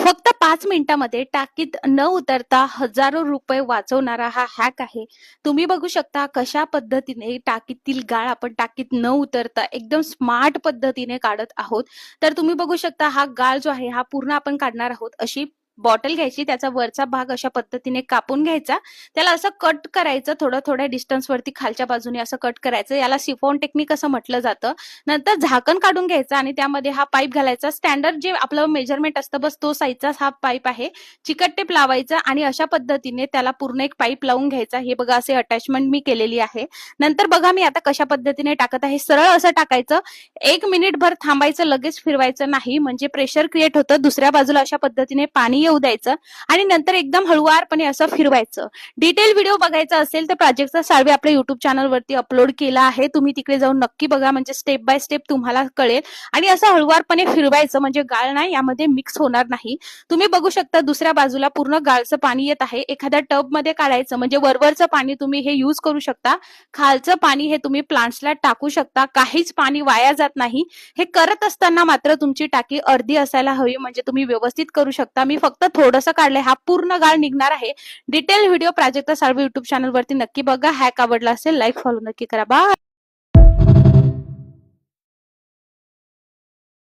फक्त 5 मिनिटांमध्ये टाकीत न उतरता हजारो रुपये वाचवणारा हा हॅक आहे. तुम्ही बघू शकता कशा पद्धतीने टाकीतील गाळ आपण टाकीत न उतरता एकदम स्मार्ट पद्धतीने काढत आहोत. तर तुम्ही बघू शकता हा गाळ जो आहे हा पूर्ण आपण काढणार आहोत. अशी बॉटल घ्यायची, त्याचा वरचा भाग अशा पद्धतीने कापून घ्यायचा, त्याला असं कट करायचं, थोड्या थोड्या डिस्टन्स वरती खालच्या बाजूने असं कट करायचं. याला सिफॉन टेक्निक असं म्हटलं जातं. नंतर झाकण काढून घ्यायचं आणि त्यामध्ये हा पाईप घालायचा. स्टँडर्ड जे आपलं मेजरमेंट असतं बस तो साईजचाच हा पाईप आहे. चिकट टेप लावायचा आणि अशा पद्धतीने त्याला पूर्ण एक पाईप लावून घ्यायचा. हे बघा असे अटॅचमेंट मी केलेली आहे. नंतर बघा मी आता कशा पद्धतीने टाकत आहे. सरळ असं टाकायचं, 1 मिनिटभर थांबायचं, लगेच फिरवायचं नाही, म्हणजे प्रेशर क्रिएट होतं. दुसऱ्या बाजूला अशा पद्धतीने पाणी येऊ द्यायचं आणि नंतर एकदम हळुवारपणे असं फिरवायचं. डिटेल व्हिडिओ बघायचा असेल तर प्राजक्ता साळवे आपल्या युट्यूब चॅनलवरती अपलोड केला आहे. तुम्ही तिकडे जाऊन नक्की बघा, म्हणजे स्टेप बाय स्टेप तुम्हाला कळेल. आणि असं हळुवारपणे फिरवायचं, म्हणजे गाळ नाही यामध्ये मिक्स होणार नाही. तुम्ही बघू शकता दुसऱ्या बाजूला पूर्ण गाळचं पाणी येत आहे. एखाद्या टब मध्ये काढायचं, म्हणजे वरवरचं पाणी तुम्ही हे यूज करू शकता. खालचं पाणी हे तुम्ही प्लांट्सला टाकू शकता. काहीच पाणी वाया जात नाही. हे करत असताना मात्र तुमची टाकी अर्धी असायला हवी, म्हणजे तुम्ही व्यवस्थित करू शकता. मी फक्त थोडंसं काढलंय, हा पूर्ण गाळ निघणार आहे. Detail video Prajakta Salve YouTube चॅनलवरती नक्की बघा. हॅक आवडला असेल लाईक फॉलो नक्की करा. बाय.